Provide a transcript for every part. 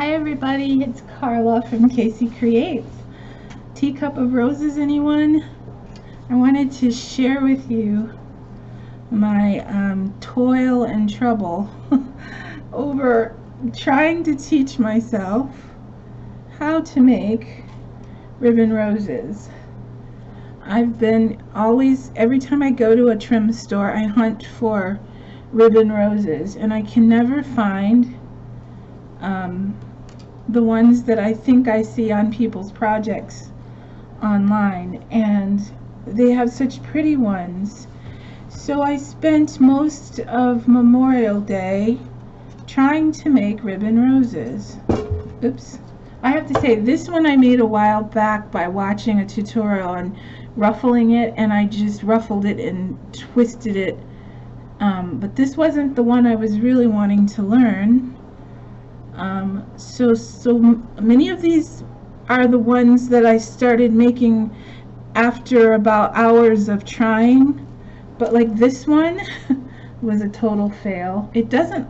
Hi everybody, it's Carla from Casey Creates. Teacup of Roses, anyone? I wanted to share with you my toil and trouble over trying to teach myself how to make ribbon roses. I've been every time I go to a trim store, I hunt for ribbon roses, and I can never find the ones that I think I see on people's projects online, and they have such pretty ones. So I spent most of Memorial Day trying to make ribbon roses. Oops. I have to say, this one I made a while back by watching a tutorial and ruffling it, and I just ruffled it and twisted it. But this wasn't the one I was really wanting to learn. So many of these are the ones that I started making after about hours of trying, but like this one was a total fail. It doesn't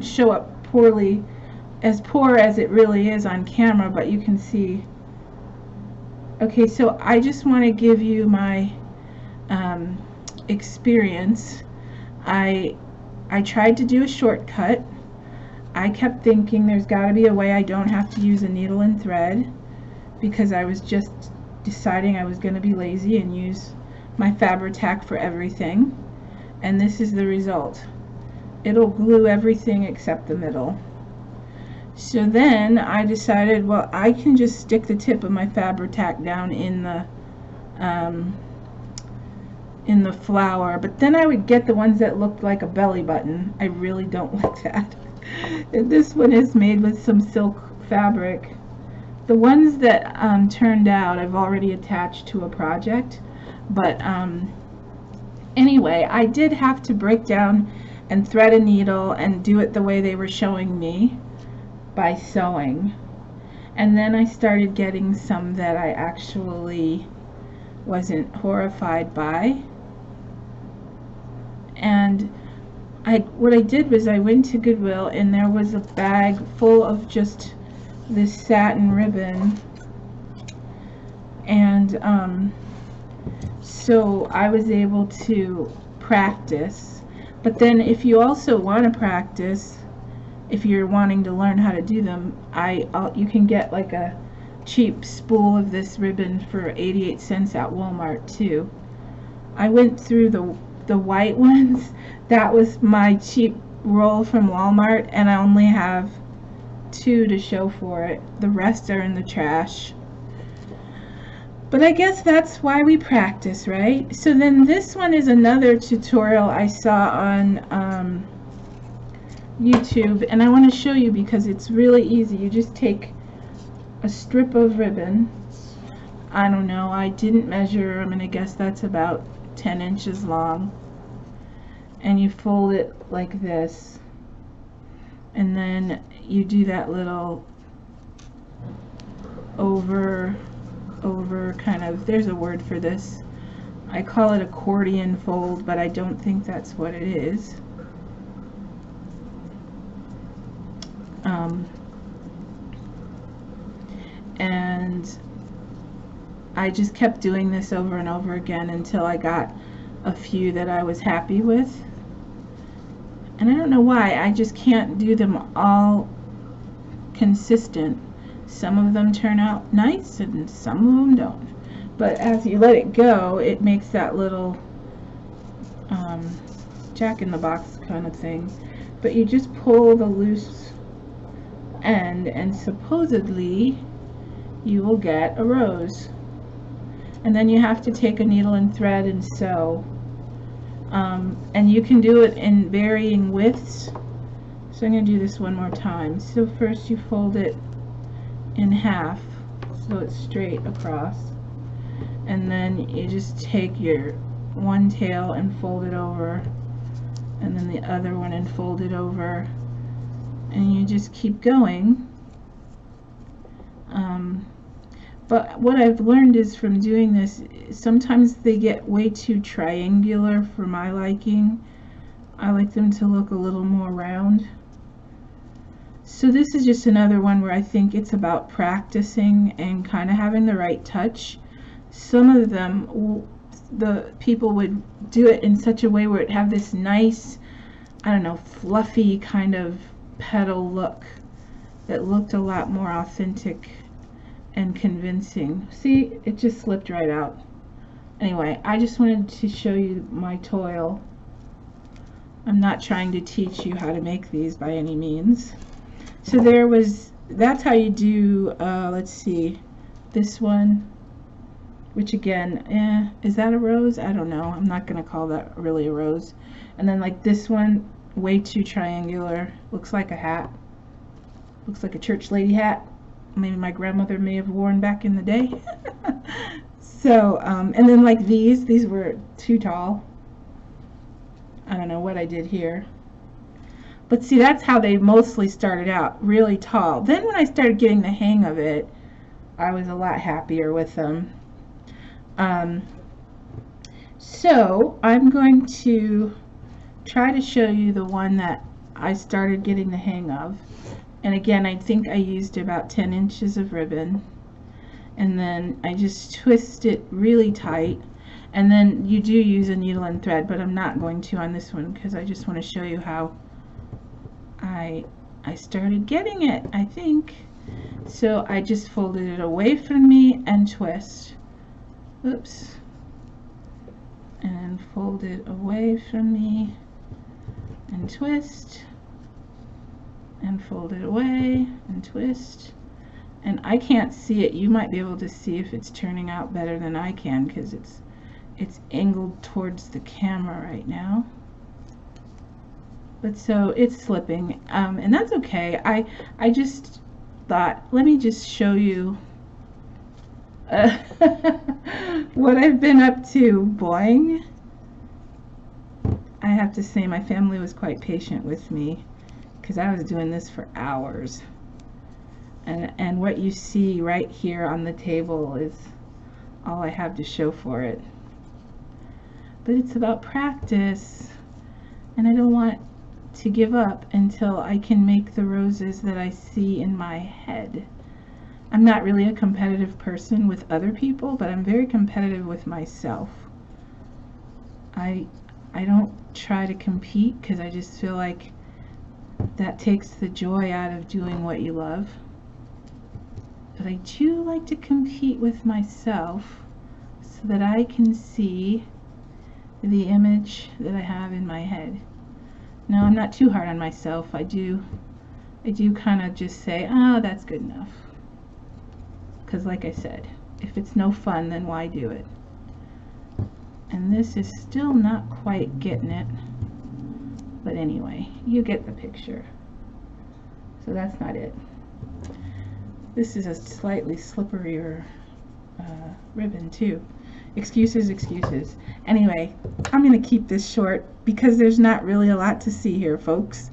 show up poorly, as poor as it really is on camera, but you can see. Okay, so I just want to give you my experience. I tried to do a shortcut. I kept thinking there's got to be a way I don't have to use a needle and thread, because I was just deciding I was going to be lazy and use my Fabri-Tac for everything, and this is the result. It'll glue everything except the middle. So then I decided, well, I can just stick the tip of my Fabri-Tac down in the flower, but then I would get the ones that looked like a belly button. I really don't like that. This one is made with some silk fabric. The ones that turned out I've already attached to a project, but anyway, I did have to break down and thread a needle and do it the way they were showing me by sewing, and then I started getting some that I actually wasn't horrified by. And what I did was I went to Goodwill, and there was a bag full of just this satin ribbon, and so I was able to practice. But then if you also want to practice, if you're wanting to learn how to do them, you can get like a cheap spool of this ribbon for 88 cents at Walmart too. I went through the white ones. That was my cheap roll from Walmart, and I only have 2 to show for it. The rest are in the trash. But I guess that's why we practice, right? So then this one is another tutorial I saw on YouTube, and I want to show you because it's really easy. You just take a strip of ribbon. I don't know, I didn't measure. I'm gonna guess that's about 10 inches long, and you fold it like this, and then you do that little over kind of, there's a word for this, I call it accordion fold, but I don't think that's what it is. And I just kept doing this over and over again until I got a few that I was happy with. And I don't know why, I just can't do them all consistent. Some of them turn out nice and some of them don't. But as you let it go, it makes that little jack-in-the-box kind of thing. But you just pull the loose end, and supposedly you will get a rose. And then you have to take a needle and thread and sew. And you can do it in varying widths. So I'm going to do this one more time. So first you fold it in half so it's straight across, and then you just take your one tail and fold it over, and then the other one and fold it over, and you just keep going. But what I've learned is from doing this, sometimes they get way too triangular for my liking. I like them to look a little more round. So this is just another one where I think it's about practicing and kind of having the right touch. Some of them, the people would do it in such a way where it have this nice, I don't know, fluffy kind of petal look that looked a lot more authentic and convincing. See, it just slipped right out. Anyway, I just wanted to show you my toil. I'm not trying to teach you how to make these by any means. So that's how you do, let's see, this one, which again, is that a rose? I don't know. I'm not going to call that really a rose. And then like this one, way too triangular. Looks like a hat. Looks like a church lady hat. Maybe my grandmother may have worn back in the day. So, and then like these were too tall. I don't know what I did here. But see, that's how they mostly started out, really tall. Then when I started getting the hang of it, I was a lot happier with them. So I'm going to try to show you the one that I started getting the hang of. And again, I think I used about 10 inches of ribbon. And then I just twist it really tight. And then you do use a needle and thread, but I'm not going to on this one because I just want to show you how I started getting it, I think. So I just folded it away from me and twist. Oops. And fold it away from me and twist. And fold it away and twist. And I can't see it. You might be able to see if it's turning out better than I can because it's angled towards the camera right now. But so it's slipping, and that's okay. I just thought, let me just show you what I've been up to. Boing. I have to say my family was quite patient with me because I was doing this for hours. And what you see right here on the table is all I have to show for it. But it's about practice, and I don't want to give up until I can make the roses that I see in my head. I'm not really a competitive person with other people, but I'm very competitive with myself. I don't try to compete because I just feel like that takes the joy out of doing what you love. But I do like to compete with myself so that I can see the image that I have in my head. No, I'm not too hard on myself. I do kind of just say, oh, that's good enough. Because like I said, if it's no fun, then why do it? And this is still not quite getting it. But anyway, you get the picture. So that's not it. This is a slightly slipperier ribbon too. Excuses, excuses. Anyway, I'm going to keep this short because there's not really a lot to see here, folks.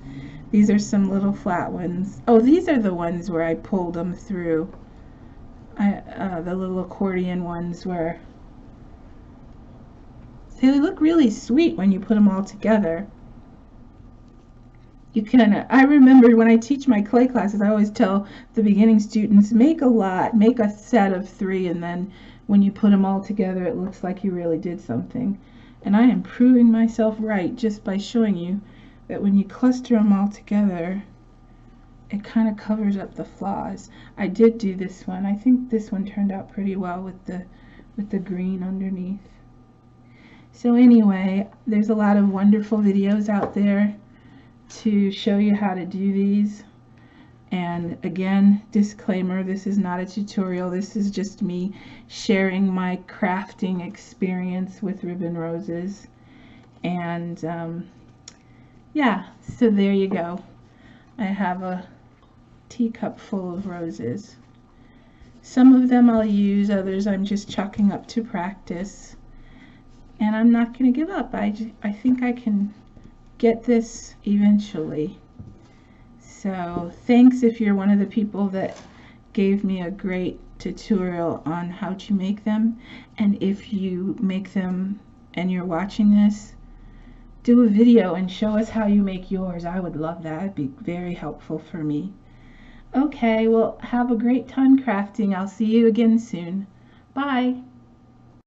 These are some little flat ones. Oh, these are the ones where I pulled them through. The little accordion ones where they look really sweet when you put them all together. You can, I remember when I teach my clay classes, I always tell the beginning students, make a lot, make a set of 3, and then when you put them all together, it looks like you really did something. And I am proving myself right just by showing you that when you cluster them all together, it kind of covers up the flaws. I did do this one. I think this one turned out pretty well with the green underneath. So anyway, there's a lot of wonderful videos out there to show you how to do these. And again, disclaimer, this is not a tutorial. This is just me sharing my crafting experience with ribbon roses. And yeah, so there you go. I have a teacup full of roses. Some of them I'll use, others I'm just chalking up to practice. And I'm not going to give up. I think I can get this eventually. So thanks if you're one of the people that gave me a great tutorial on how to make them. And if you make them and you're watching this, do a video and show us how you make yours. I would love that. It'd be very helpful for me. Okay, well, have a great time crafting. I'll see you again soon. Bye.